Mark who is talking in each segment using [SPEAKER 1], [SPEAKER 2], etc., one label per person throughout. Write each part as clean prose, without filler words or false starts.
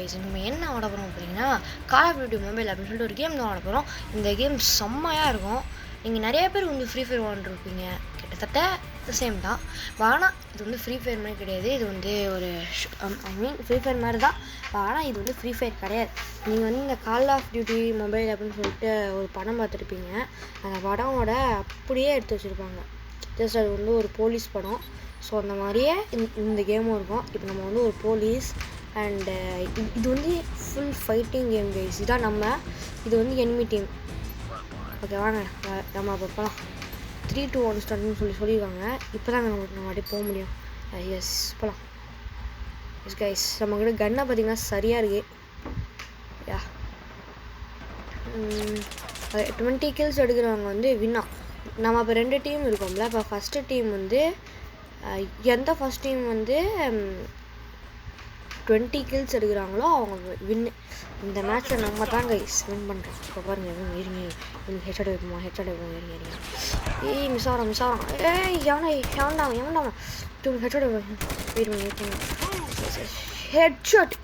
[SPEAKER 1] Guys, நம்ம என்ன ஆட போகிறோம் அப்படின்னா கால் ஆஃப் டியூட்டி மொபைல் அப்படின்னு சொல்லிட்டு ஒரு கேம் தான் ஆட போகிறோம். இந்த கேம் செம்மையாக இருக்கும். நீங்கள் நிறைய பேர் வந்து ஃப்ரீ ஃபயர் விளாண்டுருப்பீங்க, கிட்டத்தட்ட சேம் தான். ஆனால் இது வந்து ஃப்ரீ ஃபயர் மாதிரி கிடையாது. இது வந்து ஒரு ஃப்ரீ ஃபயர் மாதிரி தான், ஆனால் இது வந்து ஃப்ரீ ஃபயர் கிடையாது. நீங்கள் வந்து இந்த கால் ஆஃப் டியூட்டி மொபைல் அப்படின்னு சொல்லிட்டு ஒரு படம் பார்த்துருப்பீங்க. அந்த படமோட அப்படியே எடுத்து வச்சுருப்பாங்க. ஜஸ்ட் அது வந்து ஒரு போலீஸ் படம். ஸோ அந்த மாதிரியே இந்த கேமும் இருக்கும். இப்போ நம்ம வந்து ஒரு போலீஸ் அண்டு இது வந்து ஃபுல் ஃபைட்டிங் கேம் கைஸ். இதான் இது வந்து எனிமி டீம். ஓகே வாங்க நம்ம அப்போ போகலாம். 3, 2, 1 ஸ்டார்ட்னு சொல்லியிருக்காங்க. இப்போ தாங்க நம்ம அப்படியே போக முடியும். எஸ் போகலாம். எஸ் கைஸ், நம்மக்கிட்ட கன்னை பார்த்திங்கன்னா சரியாக இருக்குது. யா 20 kills எடுக்கிறவங்க வந்து வின்னா. நம்ம இப்போ 2 டீம் இருக்கோம்ல. இப்போ ஃபஸ்ட்டு டீம் வந்து ஃபஸ்ட் டீம் வந்து 20 kills எடுக்கிறாங்களோ அவங்க வின்னு. இந்த மேட்ச்சில் நம்ம தான் கைஸ் வின் பண்ணுறோம். இப்போ பாருங்கள், இருங்க ஹெட்ஷாட் வைப்போமா, ஹெட்ஷாட் வைப்போம். இருங்க மிஸ் ஆகிறோம். எவன்டாவன் ஹெட்ஷாட் வைப்போம். ஹெட்ஷாட்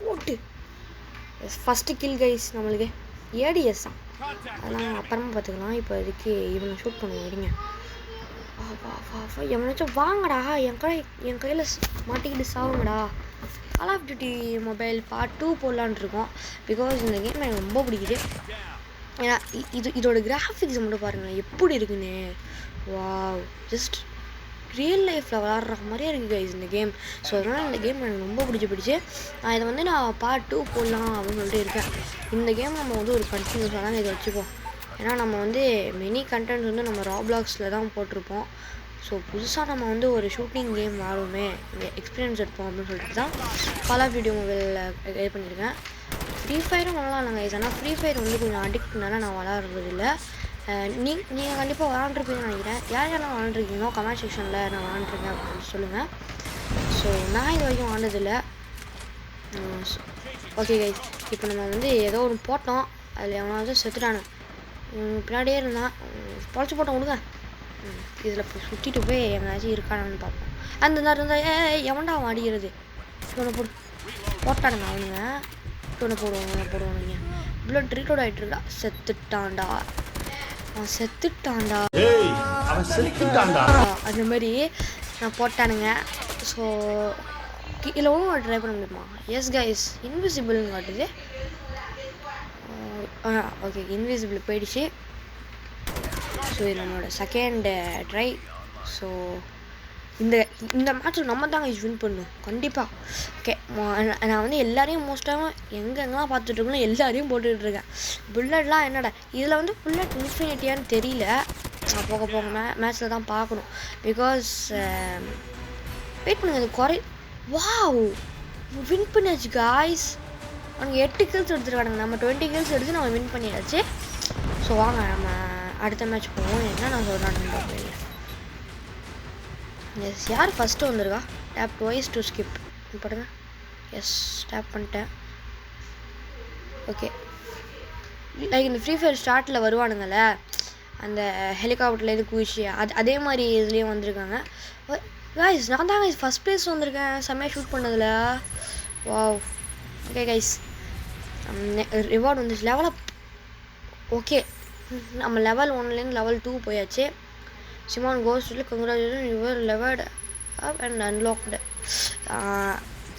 [SPEAKER 1] போட்டு ஃபஸ்ட்டு கில் கைஸ். நம்மளுக்கு ஏடிஎஸ் தான், அதெல்லாம் அப்புறமா பார்த்துக்கலாம். இப்போ இதுக்கு இவனை ஷூட் பண்ணுவோம். இருங்க எவனாச்சும் வாங்கடா, என் கையில் மாட்டிக்கிட்டு சாவுங்கடா. கால் ஆஃப் டியூட்டி மொபைல் பார்ட் 2 போடலான்னு இருக்கோம். பிகாஸ் இந்த கேம் எனக்கு ரொம்ப பிடிக்குது. ஏன்னா இதோட கிராஃபிக்ஸ் மட்டும் பாருங்கள் எப்படி இருக்குன்னு. வாவ், ஜஸ்ட் ரியல் லைஃப்பில் விளாட்ற மாதிரியே இருக்குது கைஸ் இந்த கேம். ஸோ அதனால் இந்த கேம் எனக்கு ரொம்ப பிடிச்சி நான் இதை வந்து பார்ட் 2 போடலாம் அப்படின்னு சொல்லிட்டு இருக்கேன். இந்த கேம் நம்ம வந்து ஒரு கண்டினியூஸாக தாங்க இதை வச்சுப்போம். ஏன்னா நம்ம வந்து மெனி கண்டென்ட்ஸ் வந்து நம்ம ராப்ளாக்ஸில் தான் போட்டிருப்போம். ஸோ புதுசாக நம்ம வந்து ஒரு ஷூட்டிங் கேம் ஆடுவோமே, எக்ஸ்பீரியன்ஸ் எடுப்போம் அப்படின்னு சொல்லிட்டு தான் கால் ஆஃப் டியூட்டி மொபைலில் இது பண்ணியிருக்கேன். ஃப்ரீ ஃபயரும் விளாட்லாங்க கைஸ். ஆனால் ஃப்ரீ ஃபயர் வந்து கொஞ்சம் அடிக்ட்னால நான் விளாட்றதில்லை. நீங்கள் கண்டிப்பாக விளாண்டுருப்பீங்கன்னு நினைக்கிறேன். யாரெல்லாம் விளாண்டுருக்கீங்களோ கமெண்ட் செக்ஷனில் நான் விளாண்டுருக்கேன் அப்படின்னு சொல்லுங்கள். ஸோ நான் இது வரைக்கும் விளாண்டதில்லை. ஓகே கைஸ், இப்போ நம்ம வந்து ஏதோ ஒன்று போட்டோம், அதில் எவனாவது செத்துட்டானு பின்னாடியே இருந்தான். பொழைச்சி போட்டோம் விடுங்க. இதில் இப்போ சுற்றிட்டு போய் எங்கேயாச்சும் இருக்கானான்னு பார்ப்போம். அந்த நேரம் இருந்தால் எவன்டா அடிக்கிறது. இவனை போட்டானுங்க அவனுங்க. இவனை போடுவானுங்க. பிளட் ரீலோட் ஆகிட்டு இருக்கா. செத்துட்டான்டா. அந்த மாதிரி நான் போட்டானுங்க. ஸோ இதில் ஒன்றும் ட்ரை பண்ண முடியுமா? எஸ் கைஸ், இன்விசிபிள்னு காட்டுது. ஓகே, இன்விசிபிள் போயிடுச்சு. ஸோ இது நம்மளோட செகண்ட் ட்ரை. ஸோ இந்த மேட்ச்சில் நம்ம தாங்க வின் பண்ணணும் கண்டிப்பாக. ஓகே, நான் வந்து எல்லாரையும் மோஸ்ட்டாக எங்கெங்கெல்லாம் பார்த்துட்ருக்கணும் எல்லாரையும் போட்டுக்கிட்டுருக்கேன். புல்லட்லாம் என்னடா இதில் வந்து புல்லட் இன்ஃபினிட்டியான்னு தெரியல. நான் போக மேட்ச்சில் தான் பார்க்கணும். பிகாஸ் வெயிட் பண்ணுங்கள், அது வாவ் வின் பண்ணியாச்சு காய்ஸ். அவங்க 8 kills எடுத்துருக்கானுங்க. நம்ம 20 kills எடுத்து நம்ம வின் பண்ணியாச்சு. ஸோ வாங்க நம்ம அடுத்த மேட்ச் போவோம். என்ன நான் சொல்கிறான்னு பார்ப்பீங்க. எஸ், யார் ஃபஸ்ட்டு வந்துருக்கா? டேப் ட்வைஸ் டு ஸ்கிப் போடுங்க. எஸ், டேப் பண்ணிட்டேன். ஓகே, லைக் இந்த ஃப்ரீ ஃபயர் ஸ்டார்ட்டில் வருவானுங்கள, அந்த ஹெலிகாப்டர்லேருந்து குதிச்சு அதே மாதிரி இதுலேயும் வந்திருக்காங்க. கைஸ், நான் தான் கைஸ் ஃபஸ்ட் ப்ளேஸ் வந்திருக்கேன் செம்மையாக ஷூட் பண்ணதில். வாவ். ஓகே கைஸ், ரிவார்டு வந்துச்சு. Level up. ஓகே, நம்ம லெவல் 1லேருந்து லெவல் 2 போயாச்சு. சிமான் கோஸ்ட்டில் congratulation your levelled up and unlocked.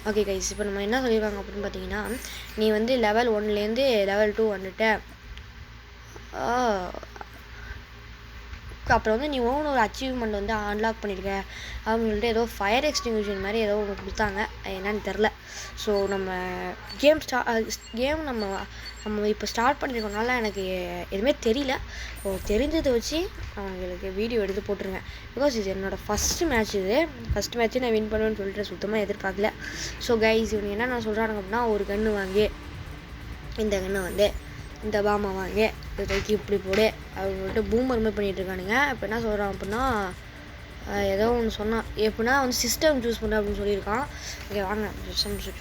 [SPEAKER 1] Okay guys, இப்போ நம்ம என்ன சொல்லியிருக்காங்க அப்படின்னு பார்த்தீங்கன்னா, நீ வந்து லெவல் 1லேருந்து லெவல் 2 வந்துட்ட. அப்புறம் வந்து நீ ஒன்று ஒரு அச்சீவ்மெண்ட் வந்து அன்லாக் பண்ணியிருக்க அப்படின்னு சொல்லிட்டு ஏதோ ஃபயர் எக்ஸ்டிங்விஷன் மாதிரி ஏதோ ஒன்று கொடுத்தாங்க, என்னன்னு தெரில. ஸோ நம்ம கேம் நம்ம இப்போ ஸ்டார்ட் பண்ணியிருக்கனால எனக்கு எதுவுமே தெரியல. ஸோ தெரிஞ்சதை வச்சு அவங்களுக்கு வீடியோ எடுத்து போட்டுருங்க. பிகாஸ் இது என்னோடய ஃபஸ்ட்டு மேட்ச். ஃபஸ்ட் மேட்ச்சு நான் வின் பண்ணுவேன்னு சொல்லிட்டு சுத்தமாக எதிர்பார்க்கல. ஸோ கைஸ், இவங்க என்ன நான் சொல்கிறாங்க அப்படின்னா, ஒரு கன்று வாங்கி இந்த கன்று வந்து இந்த பாமை வாங்கி இதை தூக்கி இப்படி போடு அப்படின்னு சொல்லிட்டு பூமர் மாதிரி பண்ணிகிட்டு இருக்கானுங்க. இப்போ என்ன சொல்கிறான் அப்படின்னா, ஏதோ ஒன்று சொன்னான். எப்படின்னா வந்து சிஸ்டம் சூஸ் பண்ண அப்படின்னு சொல்லியிருக்கான். ஓகே வாங்க சிஸ்டம் சூஸ்.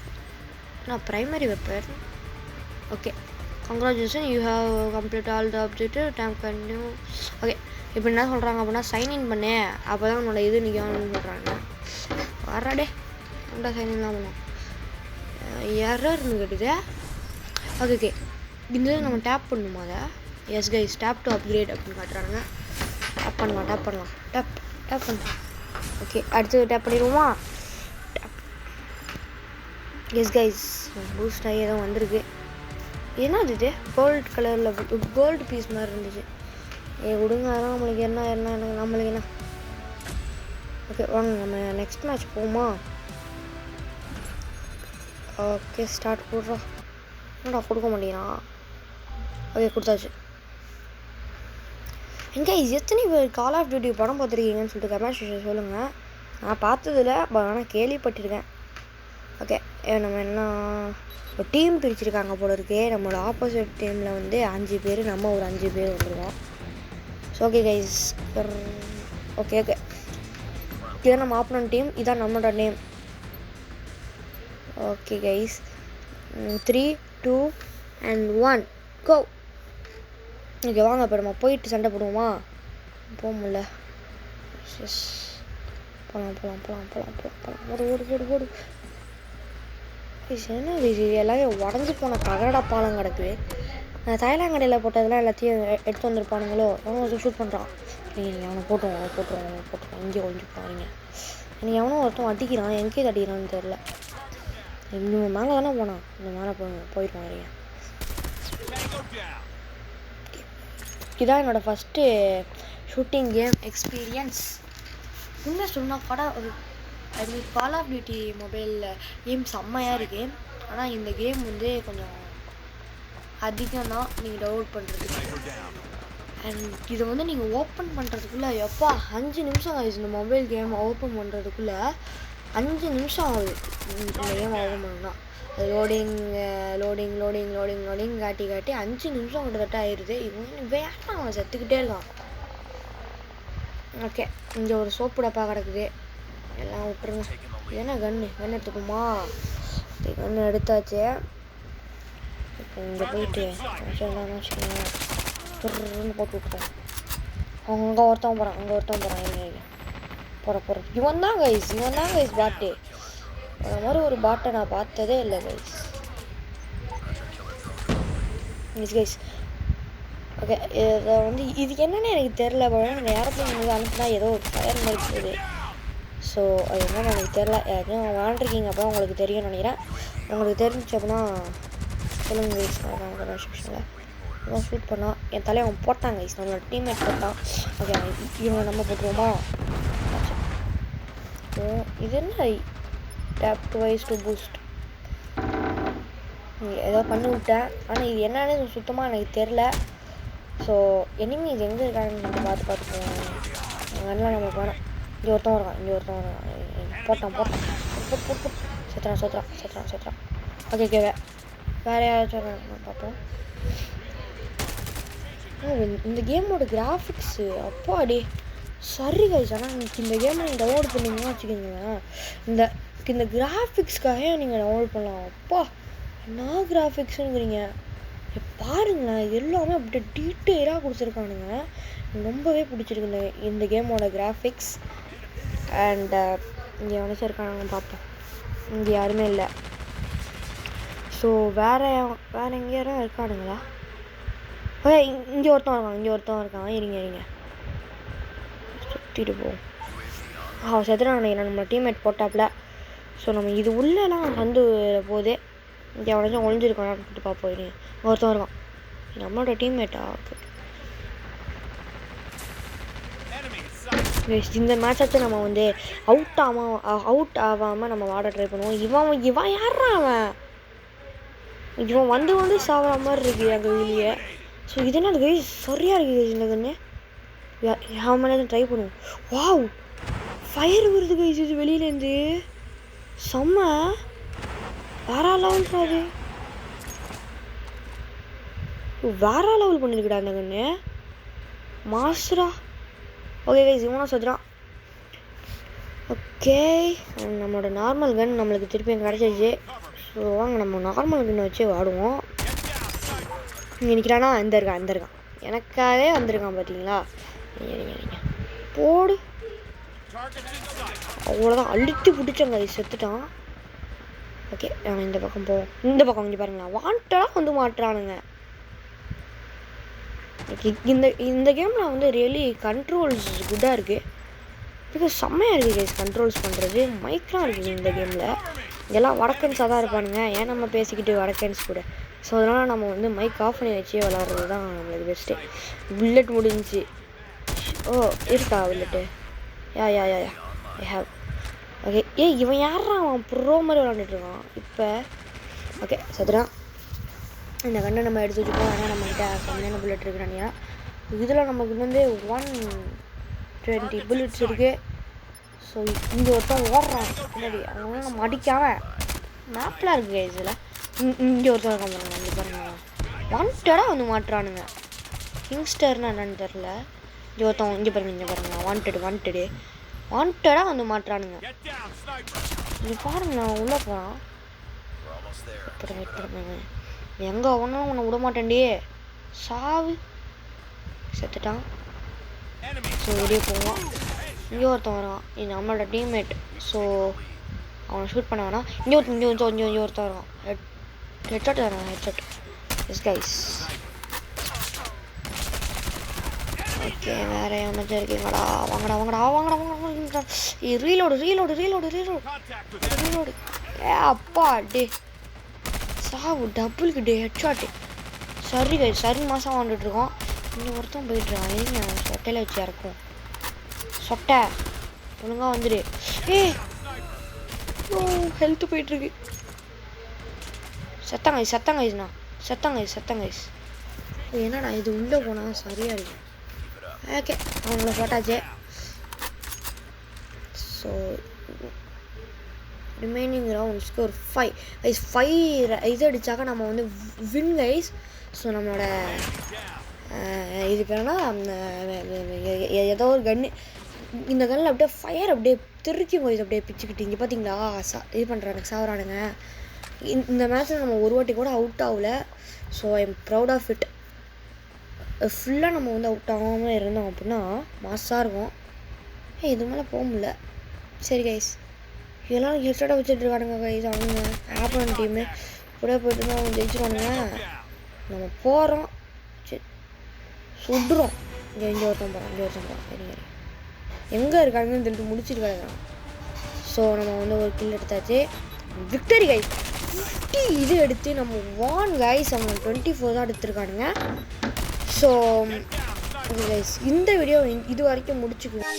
[SPEAKER 1] நான் primary weapon. Okay, congratulation you have complete all the objective time continue. Okay, இப்போ என்ன சொல்கிறாங்க அப்படின்னா, சைன்இன் பண்ணு, அப்போ தான் உன்னோட இது நிற்கணும்னு சொல்கிறாங்க. வராடே உண்டா சைன்இன்லாம் பண்ணும். எரர்னு கேட்டுது. ஓகே ஓகே, இந்த நம்ம டேப் பண்ணணுமா அதை? S guys, tape to upgrade அப்படின்னு காட்டுறானுங்க. டேப் பண்ணலாம் டேப் பண்ணலாம். ஓகே, அடுத்து டேப் பண்ணிடுவோமா? எஸ் கைஸ், பூஸ்ட் ஆகி ஏதோ வந்திருக்கு. என்னது இது? கோல்டு கலரில் கோல்டு பீஸ் மாதிரி இருந்துச்சு. விடுங்க, அதெல்லாம் நம்மளுக்கு என்ன நம்மளுக்கு என்ன. ஓகே வாங்க, நம்ம நெக்ஸ்ட் மேட்ச் போவோமா? ஓகே ஸ்டார்ட் போடுறோம். என்னடா கொடுக்க மாட்டேங்கிறான்? ஓகே கொடுத்தாச்சு. எங்கே எத்தனை பேர் கால் ஆஃப் டியூட்டி படம் பார்த்துருக்கீங்கன்னு சொல்லிட்டு கமெண்ட் செக்ஷன் சொல்லுங்கள். நான் பார்த்ததில்ல, ஆனால் கேள்விப்பட்டிருக்கேன். ஓகே, நம்ம என்ன ஒரு டீம் பிரிச்சுருக்காங்க போல இருக்கே. நம்மளோட ஆப்போசிட் டீமில் வந்து 5 பேர், நம்ம ஒரு 5 பேர் வந்துருக்கோம். ஸோ ஓகே கைஸ், ஓகே இதான் நம்ம ஆப்போனன்ட் டீம், இதான் நம்மளோட name. Okay guys, 3, 2 and 1 go. Okay வாங்க, இப்போ நம்ம போயிட்டு சண்டை போடுவோமா? போக முடியல. எஸ், போகலாம். ஓடு. என்ன இது எல்லாமே உடஞ்சி போன ககடா பாலம் கிடக்குது. தைலாங்கடையில் போட்டதெல்லாம் எல்லாத்தையும் எடுத்து வந்திருப்பானுங்களோ. அவனும் ஷூட் பண்ணுறான். நீங்கள் அவனை போட்டுருவோம். இங்கே கொஞ்சம் பாருங்க. எனக்கு எவனோ ஒருத்தன் அடிக்கிறான். எங்கே அடிக்கிறான்னு தெரில. இவன் மேலே தானே போனான். இந்த மேலே போயிடுவான். வரீங்க, இதுதான் என்னோடய ஃபஸ்ட்டு ஷூட்டிங் கேம் எக்ஸ்பீரியன்ஸ். உண்மை சொன்னால் கால் ஆஃப் டியூட்டி மொபைலில் கேம் செம்மையாக இருக்குது. ஆனால் இந்த கேம் வந்து கொஞ்சம் அதிகம் தான் நீங்கள் டவுன்லோட் பண்ணுறதுக்கு. அண்ட் இதை வந்து நீங்கள் ஓப்பன் பண்ணுறதுக்குள்ளே எப்பா 5 நிமிஷம் ஆகுது. இந்த மொபைல் கேம் ஓப்பன் பண்ணுறதுக்குள்ளே 5 நிமிஷம் ஆகுது. இந்த கேம் ஓப்பன் பண்ணணும்னா அது லோடிங் காட்டி 5 நிமிஷம் கிட்டத்தட்ட ஆயிடுது. இவன் வேணாம், அவன் செத்துக்கிட்டே இருக்கான். ஓகே, இங்கே ஒரு சோப்பு டப்பா கிடக்குது, எல்லாம் விட்டுருங்க. ஏன்னா கன்று எடுத்துக்குமா? கன்று எடுத்தாச்சு. இப்போ இங்கே போயிட்டு வச்சுக்கோங்க, போட்டு விட்டுருவோம். அங்கே ஒருத்தன் போகிறான். போகிற இவன் தான் கைஸ் பாட்டு. அந்த மாதிரி ஒரு பாட்டை நான் பார்த்ததே இல்லை கைஸ். ஓகே, இதை வந்து இது என்னன்னு எனக்கு தெரில. எனக்கு யாருக்கும் வந்து அனுப்புனா ஏதோ ஒரு ஃபயர் மாதிரி போகுது. ஸோ அது என்னன்னு எனக்கு தெரில. யாருக்கும் விளாண்டுருக்கீங்க அப்போ உங்களுக்கு தெரியும்னு நினைக்கிறேன். உங்களுக்கு தெரிஞ்சு அப்படின்னா சொல்லுங்க கைஸ். நான் ஷூட் பண்ணால் என் தலையை அவன் போட்டான் கைஸ். நம்மளோட டீம்மேட் போட்டான். ஓகே, இவங்க நம்ம போட்டுருவோமா? இது என்ன டேப் டுவைஸ் டு பூஸ்ட் ஏதோ பண்ணி விட்டேன். ஆனால் இது என்னன்னு சுத்தமாக எனக்கு தெரில. ஸோ எனிமி இது எங்கே இருக்காங்கன்னு பார்த்து போவோம். அதெல்லாம் நமக்கு வேணாம். இங்கே ஒருத்தன் வரான். போட்டான். செத்துறான். ஓகே வேறு யாராச்சும் பார்ப்போம். இந்த கேமோட கிராஃபிக்ஸு அப்பாடி சரி கைஸ். ஆனால் இந்த கேமை நீங்கள் டவுன்லோட் பண்ணிங்கன்னா வச்சுக்கோங்க, இந்த கிராஃபிக்ஸ்க்காக நீங்கள் டவுன்லோட் பண்ணலாம். அப்பா என்ன கிராஃபிக்ஸுங்கிறீங்க பாருங்களேன். எல்லாமே அப்படியே டீட்டெயிலாக கொடுத்துருக்கானுங்க. ரொம்பவே பிடிச்சிருக்கு இந்த கேமோட கிராஃபிக்ஸ். அண்ட் இங்கே எவனாச்சும் இருக்கானுங்க பார்ப்போம். இங்கே யாருமே இல்லை. ஸோ வேறு எங்கேயாரும் இருக்கானுங்களா? ஓகே, இங்கே ஒருத்தன் இருக்கான். இருங்க சுற்றிட்டு போவோம். செத்துறான் நினைக்கிறேன். நம்ம டீம்மேட் போட்டாப்புல. ஸோ நம்ம இது உள்ளெல்லாம் வந்து போதே இங்கே எவனாச்சும் ஒழிஞ்சிருக்கானான்னு சொல்லிட்டு பார்ப்போம். இருங்க, ஒருத்தன் இருக்கான். நம்மளோட டீம்மேட்டா? இந்த மேட்சாச்சும் நம்ம வந்து அவுட் ஆகாமல் நம்ம வாட ட்ரை பண்ணுவோம். இவன் யாரா அவன்? இவன் வந்து சாகிற மாதிரி இருக்குது அங்கே வெளியே. ஸோ இதனால் கைஸ் சரியாக இருக்குது இந்த கண்ணு. அவன் ட்ரை பண்ணுவோம். வாவ், ஃபயர் வருது கைஸ் இது வெளியிலேருந்து. செம்ம வேற லெவல்றாது. வேற லெவல் பண்ணியிருக்குடா அந்த கண்ணு. மாஸ்டரா. ஓகே கைஸ், இவனும் சொல்கிறான். ஓகே, நம்மளோட நார்மல் கன் நம்மளுக்கு திருப்பி கிடச்சிச்சு. ஸோ வாங்க நம்ம நார்மல் கன்னை வச்சு வாடுவோம். இங்கே நிற்கிறானா? இந்த இருக்கான். எனக்காகவே வந்திருக்கான் பார்த்தீங்களா? போடு. அவ்வளோதான், அழுத்தி பிடிச்சங்க. செத்துட்டான். ஓகே நம்ம இந்த பக்கம் போவோம். இந்த பக்கம் இங்கே பாருங்களா, வாண்டடாக வந்து மாட்டுறானுங்க. ஓகே, இந்த கேமில் வந்து ரியலி கண்ட்ரோல்ஸ் குட்டாக இருக்குது. பிகாஸ் செம்மையாக இருக்குது கைஸ் கண்ட்ரோல்ஸ் பண்ணுறது. மைக்லாம் இருக்குது இந்த கேமில். இதெல்லாம் வடக்கன்ஸாக தான் இருப்பானுங்க, ஏன் நம்ம பேசிக்கிட்டு வடக்கன்ஸ் கூட. ஸோ அதனால் நம்ம வந்து மைக் ஆஃப் பண்ணி வச்சு விளாட்றது தான் நம்மளுக்கு பெஸ்ட்டு. புல்லட் முடிஞ்சு. ஓ இருக்கா bullet? Yeah I have. Okay, இவன் யாரா அவன் ப்ரோ மாதிரி விளாண்டுட்ருக்கான் இப்போ. ஓகே சதுரான், இந்த கண்ணை நம்ம எடுத்து வச்சுப்போம். ஏன்னா நம்மகிட்ட கம்மியான புல்லட் இருக்கிறானியா. இதில் நமக்கு வந்து 120 புல்லட்ஸ் இருக்குது. ஸோ இங்கே ஒருத்தன் ஓடுறான் முன்னாடி, அவங்களாம் நம்ம அடிக்காமல் மேப்லாம் இருக்குது இதில். இங்கே ஒருத்தன் இருக்கான் பாருங்க, இங்கே பாருங்க, வாண்டடாக வந்து மாட்டுறானுங்க. கிங்ஸ்டர்னா என்னன்னு தெரில. இங்கே ஒருத்தன் இங்கே பாருங்க வாண்டடாக வந்து மாட்டுறானுங்க. இங்கே பாருங்க, நான் உள்ளே போகிறான். எங்கே அவனும் உன்னை விட மாட்டேன்டியே, சாவு. செத்துட்டான். ஸோ வெளியே போவான். இங்கே ஒருத்தன் வருவான், இது நம்மளோட டீம்மேட். ஸோ அவனை ஷூட் பண்ண வேணாம். இங்கே ஒருத்தன் வருவான். ஹெட்ஷாட் வரான், ஹெட்ஷாட். S guys. ஓகே, வேறு எமர்ஜென்சி இருக்கீங்களா? வாங்கடா. ரீலோடு. அப்பா டே சாவு, டபுளுக்கு டே ஹெட்ஷாட்டு. சரி கைஸ், சரி மாதம் வாண்டுட்ருக்கோம். இங்கே ஒருத்தன் போயிட்டுருக்கான். எங்க சொட்டையில் வச்சு இறக்கும். சொட்டை ஒழுங்காக வந்துடு. ஹெல்த்து போயிட்டுருக்கு. செத்தங்க கைஸ். என்னடா இது உள்ளே போனால் சரியாக இருக்கு. ஓகே, அவங்கள போட்டாச்சு. ஸோ ரிமைனிங் ரவுண்ட்ஸ்க்கு ஒரு 5 கைஸ். 5 இது அடித்தாக்கா நம்ம வந்து வின் கைஸ். ஸோ நம்மளோட இது பேர்னா ஏதோ ஒரு கன்று, இந்த கன்னில் அப்படியே ஃபயர் அப்படியே திருக்கி போய் அப்படியே பிச்சுக்கிட்டு. இங்கே பார்த்தீங்களா இது பண்ணுறானுங்க, சாவறானுங்க. இந்த மேட்ச்சில் நம்ம ஒரு வாட்டி கூட அவுட் ஆகல. So I am proud of it. ஃபுல்லாக நம்ம வந்து அவுட் ஆகாமல் இருந்தோம் அப்படின்னா மாசாக இருக்கும். இது மேலே போக முடியல. சரி கைஸ், இதெல்லாம் ஹெட்ஷாட்டாக வச்சுட்ருக்கானுங்க கைஸ். அவங்க ஆப்பன் டீமு கூட போய்ட்டு அவங்க ஜெயிச்சிருவானுங்க. நம்ம போகிறோம், சரி சுடுறோம். இங்கே ஒருத்தன் போகிறான். சரி எங்கே இருக்காங்கன்னு சொல்லிட்டு முடிச்சிருக்காங்க. ஸோ நம்ம வந்து ஒரு கில் எடுத்தாச்சு. Victory guys. 50 இது எடுத்து நம்ம 1 கைஸ். அவங்க 24 தான் எடுத்துருக்கானுங்க. ஸோ கைஸ், இந்த வீடியோ இது வரைக்கும் முடிச்சுக்குவோம்.